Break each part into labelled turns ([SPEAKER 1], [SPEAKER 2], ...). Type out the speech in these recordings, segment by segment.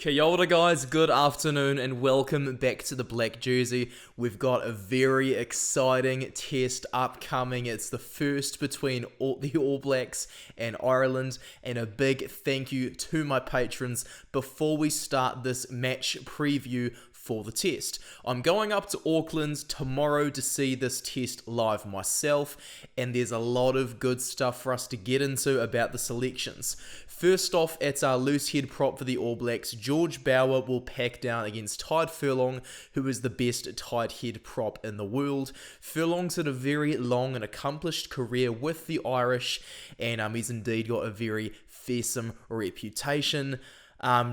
[SPEAKER 1] Kia ora guys, good afternoon and welcome back to the Black Jersey. We've got a very exciting test upcoming. It's the first between the All Blacks and Ireland, and a big thank you to my patrons before we start this match preview for the test. I'm going up to Auckland tomorrow to see this test live myself, and there's a lot of good stuff for us to get into about the selections. First off, at our loose head prop for the All Blacks, George Bower will pack down against Tyrel Furlong, who is the best tight head prop in the world. Furlong's had a very long and accomplished career with the Irish, and he's indeed got a very fearsome reputation.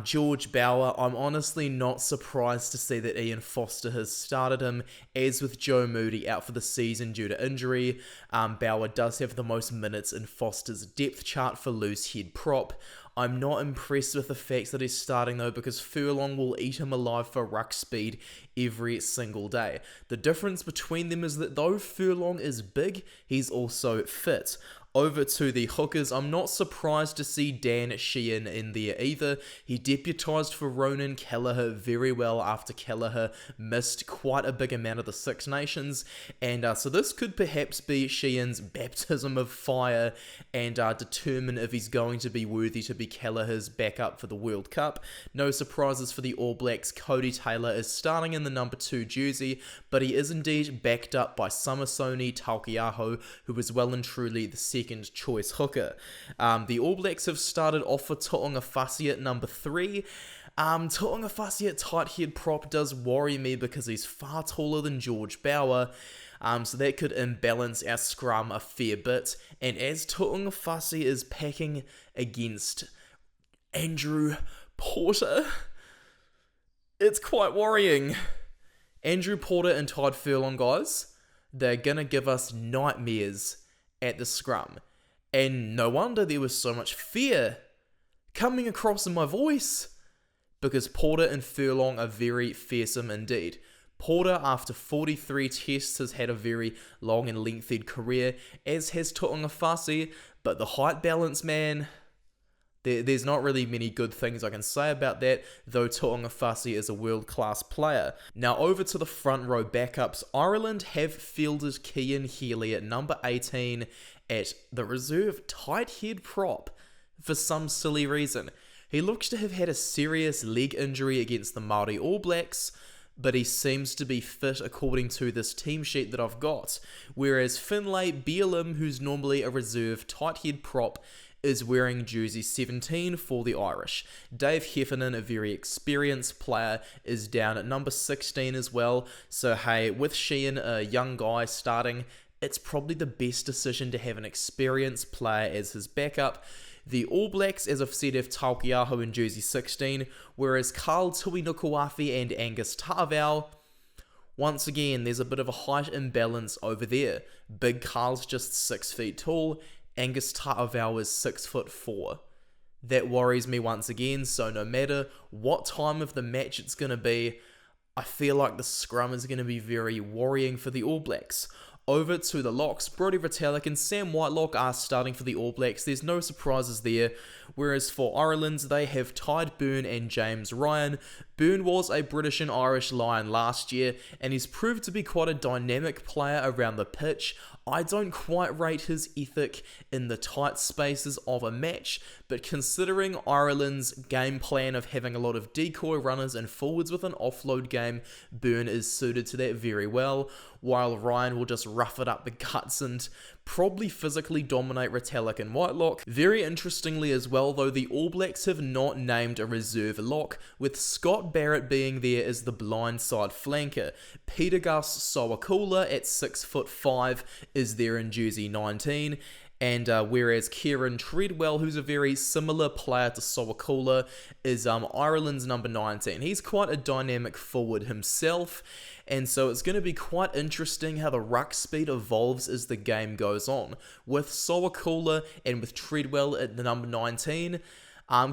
[SPEAKER 1] George Bower, I'm honestly not surprised to see that Ian Foster has started him, as with Joe Moody out for the season due to injury. Bower does have the most minutes in Foster's depth chart for loose head prop. I'm not impressed with the fact that he's starting though, because Furlong will eat him alive for ruck speed every single day. The difference between them is that though Furlong is big, he's also fit. Over to the hookers, I'm not surprised to see Dan Sheehan in there either. He deputised for Ronan Kelleher very well after Kelleher missed quite a big amount of the Six Nations, and so this could perhaps be Sheehan's baptism of fire and determine if he's going to be worthy to be Kelleher's backup for the World Cup. No surprises for the All Blacks. Cody Taylor is starting in the number 2 jersey, but he is indeed backed up by Samisoni Taukei'aho, who is well and truly the second choice hooker. The All Blacks have started off for Tu'ungafasi at number 3. Tu'ungafasi at tight head prop does worry me because he's far taller than George Bower, so that could imbalance our scrum a fair bit. And as Tu'ungafasi is packing against Andrew Porter, it's quite worrying. Andrew Porter and Tyrel Furlong, guys, they're gonna give us nightmares at the scrum, and no wonder there was so much fear coming across in my voice, because Porter and Furlong are very fearsome indeed. Porter, after 43 tests, has had a very long and lengthy career, as has Tu'ungafasi, but the height balance, man, there's not really many good things I can say about that, though Tu'ungafasi is a world-class player. Now over to the front row backups. Ireland have fielded Cian Healy at number 18 at the reserve tight head prop for some silly reason. He looks to have had a serious leg injury against the Māori All Blacks, but he seems to be fit according to this team sheet that I've got, whereas Finlay Bealham, who's normally a reserve tight head prop, is wearing jersey 17 for the Irish. Dave Heffernan, a very experienced player, is down at number 16 as well. So hey, with Sheehan, a young guy, starting, it's probably the best decision to have an experienced player as his backup. The All Blacks, as I've said, have Taukei'aho in jersey 16, whereas Carl Tuinukuafi and Angus Ta'avao, once again, there's a bit of a height imbalance over there. Big Carl's just 6 feet tall, Angus Ta'avao is 6'4". That worries me once again, so no matter what time of the match it's going to be, I feel like the scrum is going to be very worrying for the All Blacks. Over to the locks, Brodie Retallick and Sam Whitelock are starting for the All Blacks. There's no surprises there. Whereas for Ireland, they have Tide Byrne and James Ryan. Byrne was a British and Irish Lion last year, and he's proved to be quite a dynamic player around the pitch. I don't quite rate his ethic in the tight spaces of a match, but considering Ireland's game plan of having a lot of decoy runners and forwards with an offload game, Byrne is suited to that very well, while Ryan will just rough it up the guts and probably physically dominate Retallick and Whitelock. Very interestingly as well though, the All Blacks have not named a reserve lock, with Scott Barrett being there as the blindside flanker. Pita Gus Sowakula at 6'5" is there in jersey 19, and whereas Kieran Treadwell, who's a very similar player to Sowakula, is Ireland's number 19. He's quite a dynamic forward himself, and so it's going to be quite interesting how the ruck speed evolves as the game goes on. With Sowakula and with Treadwell at the number 19,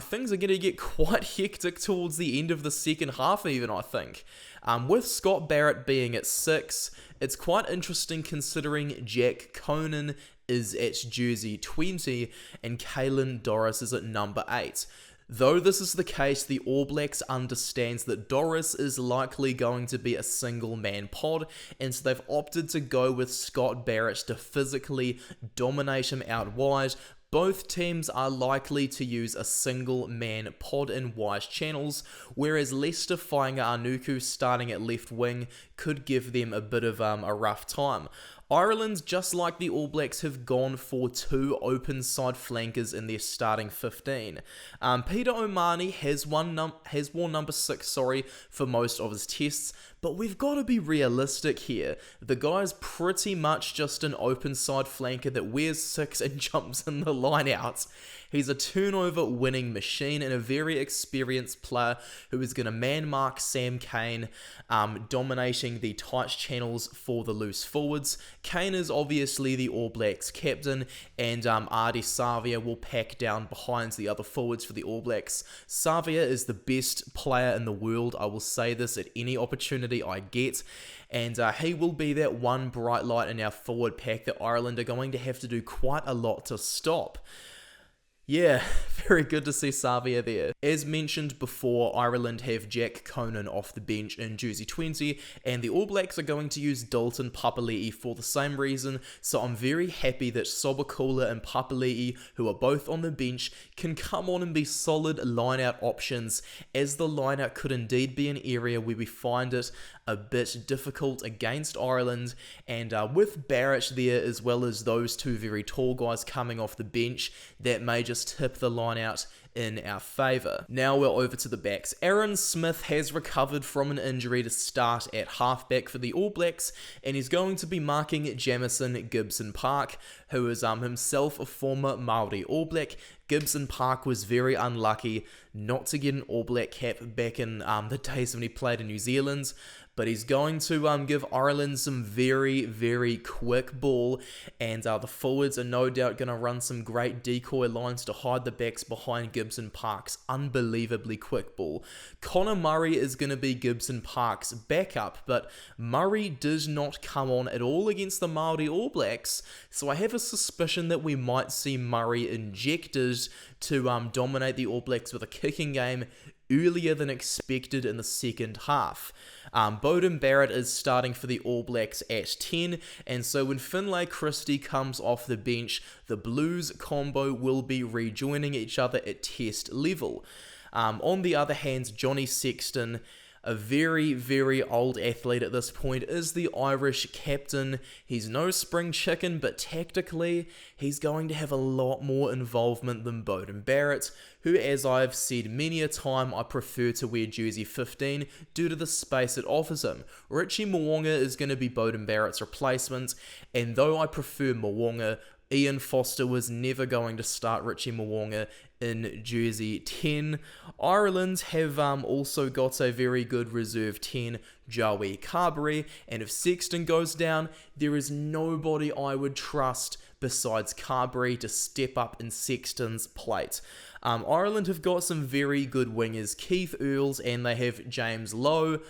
[SPEAKER 1] things are going to get quite hectic towards the end of the second half even, I think. With Scott Barrett being at 6, it's quite interesting considering Jack Conan is at jersey 20 and Caelan Doris is at number 8. Though this is the case, the All Blacks understands that Doris is likely going to be a single-man pod, and so they've opted to go with Scott Barrett to physically dominate him out wide. Both teams are likely to use a single-man pod in wide channels, whereas Leicester Fainga'a-Anuku starting at left wing could give them a bit of a rough time. Ireland, just like the All Blacks, have gone for two open side flankers in their starting 15. Peter O'Mahony has worn number 6 for most of his tests, but we've got to be realistic here. The guy's pretty much just an open side flanker that wears 6 and jumps in the line out. He's a turnover winning machine and a very experienced player who is going to man mark Sam Cane, dominating the tight channels for the loose forwards. Cane is obviously the All Blacks captain, and Ardie Savea will pack down behind the other forwards for the All Blacks. Savea is the best player in the world. I will say this at any opportunity I get. And he will be that one bright light in our forward pack that Ireland are going to have to do quite a lot to stop. Yeah, very good to see Savea there. As mentioned before, Ireland have Jack Conan off the bench in jersey 20, and the All Blacks are going to use Dalton Papali'i for the same reason, so I'm very happy that Sowakula and Papali'i, who are both on the bench, can come on and be solid line-out options, as the line-out could indeed be an area where we find it a bit difficult against Ireland, and with Barrett there, as well as those two very tall guys coming off the bench, that may just tip the line out in our favour. Now we're over to the backs. Aaron Smith has recovered from an injury to start at halfback for the All Blacks, and he's going to be marking Jamison Gibson Park, who is himself a former Māori All Black. Gibson Park was very unlucky not to get an All Black cap back in the days when he played in New Zealand, but he's going to give Ireland some very, very quick ball, and the forwards are no doubt going to run some great decoy lines to hide the backs behind Gibson Park's unbelievably quick ball. Connor Murray is going to be Gibson Park's backup, but Murray does not come on at all against the Māori All Blacks, so I have a suspicion that we might see Murray injected to dominate the All Blacks with a kicking game earlier than expected in the second half. Beauden Barrett is starting for the All Blacks at 10, and so when Finlay Christie comes off the bench, the Blues combo will be rejoining each other at test level. On the other hand, Johnny Sexton, a very, very old athlete at this point, is the Irish captain. He's no spring chicken, but tactically, he's going to have a lot more involvement than Beauden Barrett, who, as I've said many a time, I prefer to wear jersey 15 due to the space it offers him. Richie Mo'unga is going to be Beauden Barrett's replacement, and though I prefer Mo'unga, Ian Foster was never going to start Richie Mo'unga in jersey 10. Ireland have also got a very good reserve 10, Joey Carberry, and if Sexton goes down, there is nobody I would trust besides Carberry to step up in Sexton's plate. Ireland have got some very good wingers, Keith Earls, and they have James Lowe.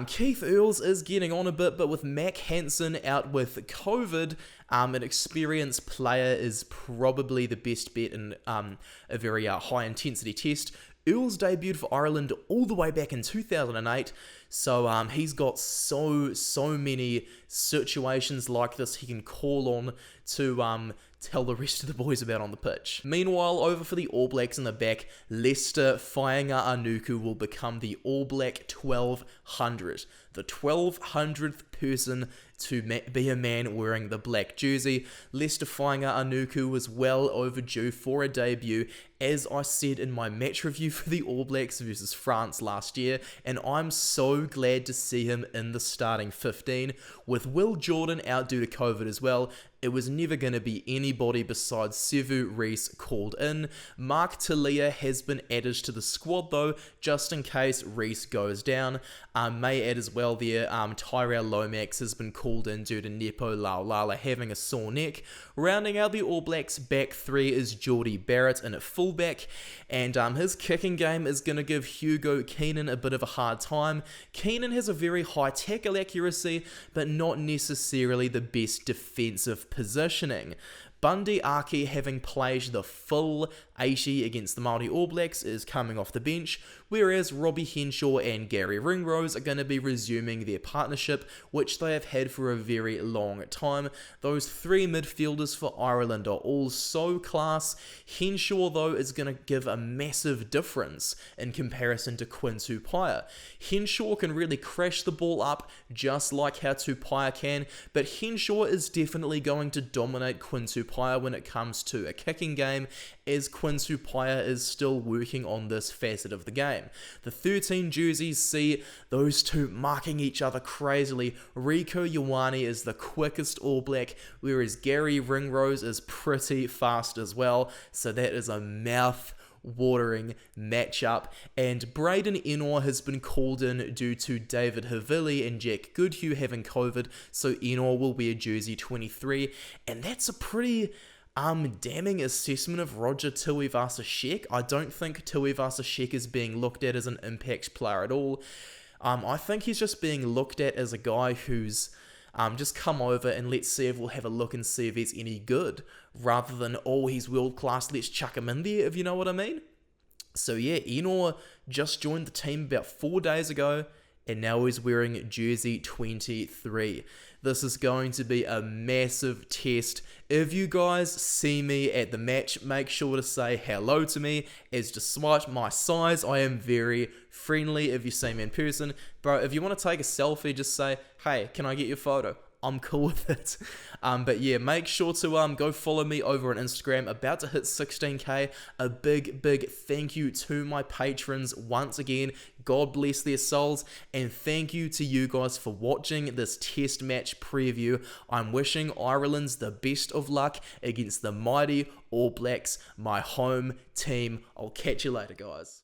[SPEAKER 1] Keith Earls is getting on a bit, but with Mac Hansen out with COVID, an experienced player is probably the best bet in a very high-intensity test. Earls debuted for Ireland all the way back in 2008, so he's got so many situations like this he can call on to tell the rest of the boys about on the pitch. Meanwhile, over for the All Blacks in the back, Leicester Fainga'a-Anuku will become the All Black 1200, the 1200th person to be a man wearing the black jersey. Leicester Fainga'a-Anuku was well overdue for a debut, as I said in my match review for the All Blacks versus France last year, and I'm so glad to see him in the starting 15. With Will Jordan out due to COVID as well, it was never going to be anybody besides Sevu Reece called in. Mark Telea has been added to the squad though, just in case Reece goes down. May add as well there, Tyrel Lomax has been called in due to Nepo Laulala having a sore neck. Rounding out the All Blacks back three is Geordie Barrett in at fullback, and his kicking game is going to give Hugo Keenan a bit of a hard time. Keenan has a very high tackle accuracy, but not necessarily the best defensive positioning. Bundy Aki, having played the full 80 against the Māori All Blacks, is coming off the bench, whereas Robbie Henshaw and Gary Ringrose are going to be resuming their partnership, which they have had for a very long time. Those three midfielders for Ireland are all so class. Henshaw, though, is going to give a massive difference in comparison to Quinn Tupaia. Henshaw can really crash the ball up just like how Tupaia can, but Henshaw is definitely going to dominate Quinn Tupaia when it comes to a kicking game, as Quinn Tupaia is still working on this facet of the game. The 13 jerseys see those two marking each other crazily. Rieko Ioane is the quickest All Black, whereas Gary Ringrose is pretty fast as well, so that is a mouth-watering matchup. And Braydon Ennor has been called in due to David Havili and Jack Goodhue having COVID, so Ennor will wear jersey 23, and that's a pretty damning assessment of Roger Tuivasa-Sheck. I don't think Tuivasa-Sheck is being looked at as an impact player at all. I think he's just being looked at as a guy who's just come over and let's see if we'll have a look and see if he's any good, rather than, oh, he's world class, let's chuck him in there, if you know what I mean. So yeah, Ennor just joined the team about 4 days ago, and now he's wearing jersey 23. This is going to be a massive test. If you guys see me at the match, make sure to say hello to me, as despite my size, I am very friendly if you see me in person. Bro, if you want to take a selfie, just say, hey, can I get your photo? I'm cool with it. But yeah, make sure to go follow me over on Instagram. About to hit 16k. A big thank you to my patrons once again. God bless their souls, and thank you to you guys for watching this test match preview. I'm wishing Ireland's the best of luck against the mighty All Blacks, my home team. I'll catch you later, guys.